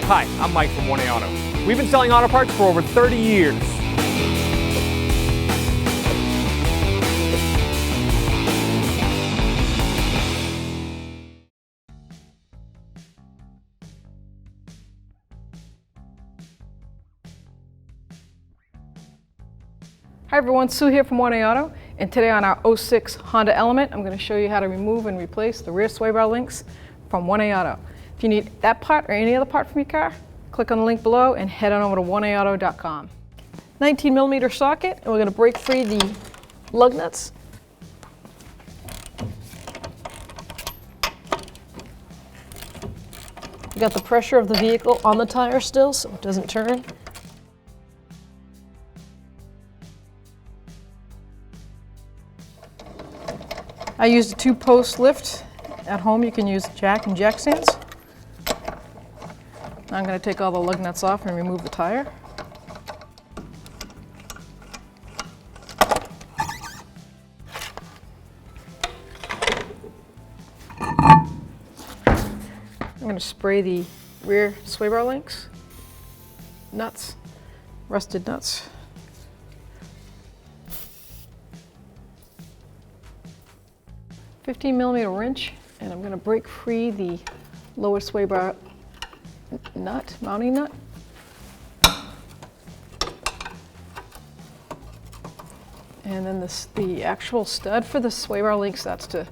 Hi, I'm Mike from 1A Auto. We've been selling auto parts for over 30 years. Hi everyone, Sue here from 1A Auto, and today on our 06 Honda Element, I'm going to show you how to remove and replace the rear sway bar links from 1A Auto. If you need that part or any other part from your car, click on the link below and head on over to 1AAuto.com. 19mm socket, and we're going to break free the lug nuts. You got the pressure of the vehicle on the tire still, so it doesn't turn. I used a 2-post lift. At home you can use jack and jack stands. Now I'm going to take all the lug nuts off and remove the tire. I'm going to spray the rear sway bar links, nuts, rusted nuts. A 15mm wrench, and I'm going to break free the lower sway bar nut, mounting nut. And then the actual stud for the sway bar link starts to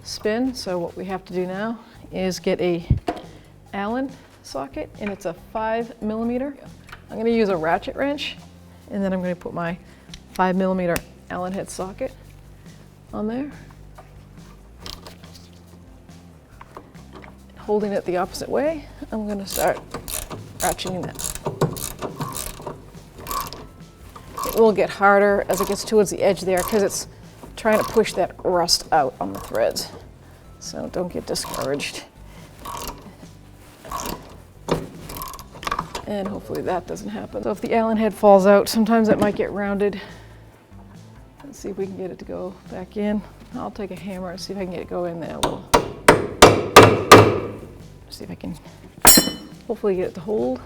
spin, so what we have to do now is get a Allen socket, and it's a 5mm. I'm going to use a ratchet wrench, and then I'm going to put my 5mm Allen head socket on there. Holding it the opposite way, I'm going to start ratcheting that. It will get harder as it gets towards the edge there because it's trying to push that rust out on the threads. So don't get discouraged. And hopefully that doesn't happen. So if the Allen head falls out, sometimes it might get rounded. Let's see if we can get it to go back in. I'll take a hammer and see if I can get it to go in there a little. See if I can hopefully get it to hold.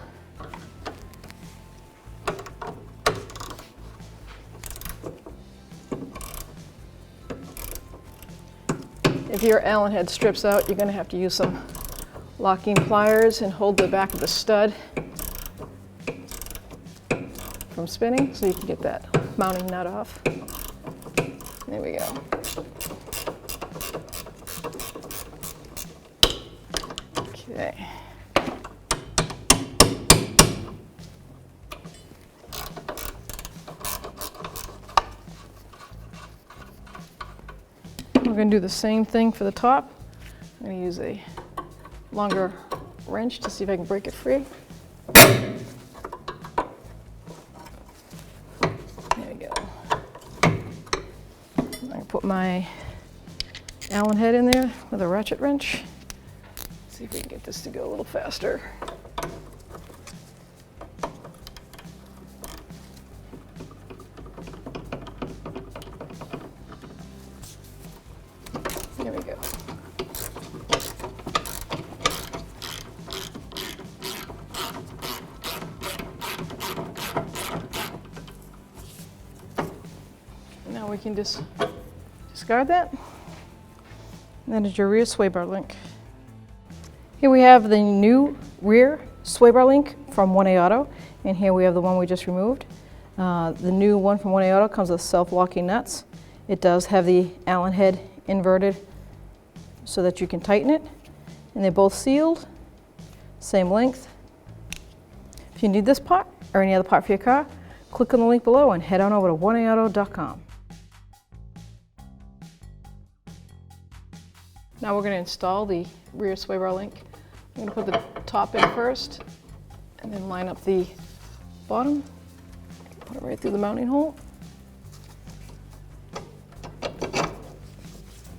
If your Allen head strips out, you're going to have to use some locking pliers and hold the back of the stud from spinning so you can get that mounting nut off. There we go. Okay. We're going to do the same thing for the top. I'm going to use a longer wrench to see if I can break it free. There we go. I'm going to put my Allen head in there with a ratchet wrench. See if we can get this to go a little faster. There we go. Now we can just discard that. And that is your rear sway bar link. Here we have the new rear sway bar link from 1A Auto, and here we have the one we just removed. The new one from 1A Auto comes with self-locking nuts. It does have the Allen head inverted so that you can tighten it, and they're both sealed, same length. If you need this part or any other part for your car, click on the link below and head on over to 1AAuto.com. Now we're going to install the rear sway bar link. I'm going to put the top in first and then line up the bottom. Put it right through the mounting hole.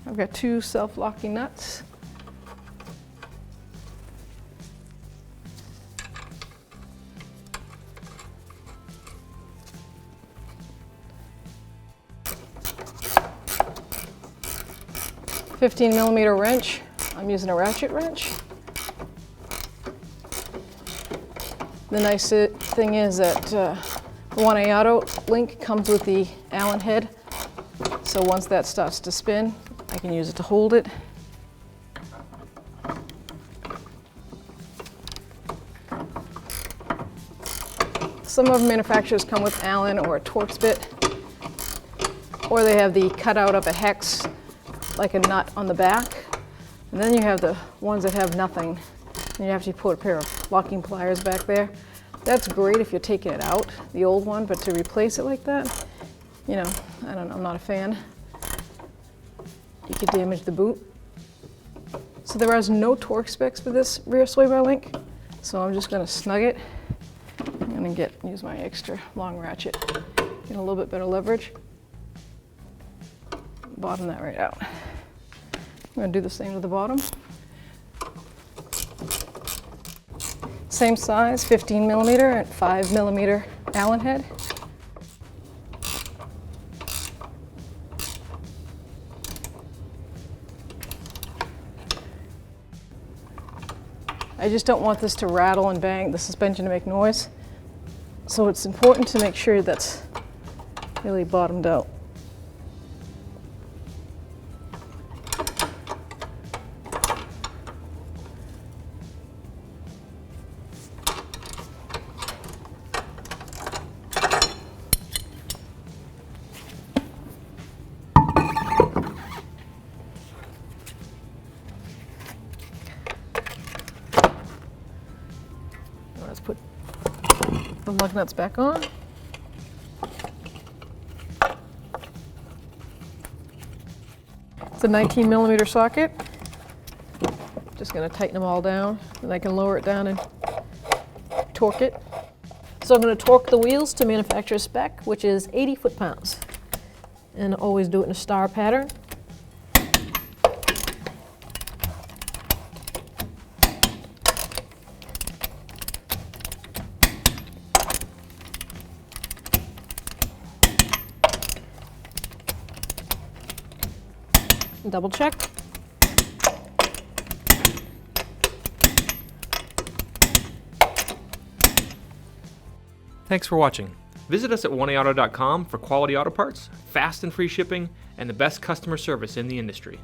I've got 2 self-locking nuts. A 15mm wrench. I'm using a ratchet wrench. The nice thing is that the 1A Auto link comes with the Allen head. So once that starts to spin, I can use it to hold it. Some of manufacturers come with Allen or a Torx bit, or they have the cutout of a hex, like a nut on the back. And then you have the ones that have nothing. And you have to put a pair of locking pliers back there. That's great if you're taking it out, the old one, but to replace it like that, you know, I don't know, I'm not a fan. You could damage the boot. So there is no torque specs for this rear sway bar link, so I'm just gonna snug it. I'm gonna use my extra long ratchet, get a little bit better leverage. Bottom that right out. I'm gonna do the same to the bottom. Same size, 15 millimeter and 5 millimeter Allen head. I just don't want this to rattle and bang, the suspension to make noise. So it's important to make sure that's really bottomed out. Let's put the lug nuts back on. It's a 19 millimeter socket. Just gonna tighten them all down, and I can lower it down and torque it. So I'm gonna torque the wheels to manufacturer's spec, which is 80 foot-pounds. And always do it in a star pattern. Double check. Thanks for watching. Visit us at 1aauto.com for quality auto parts, fast and free shipping, and the best customer service in the industry.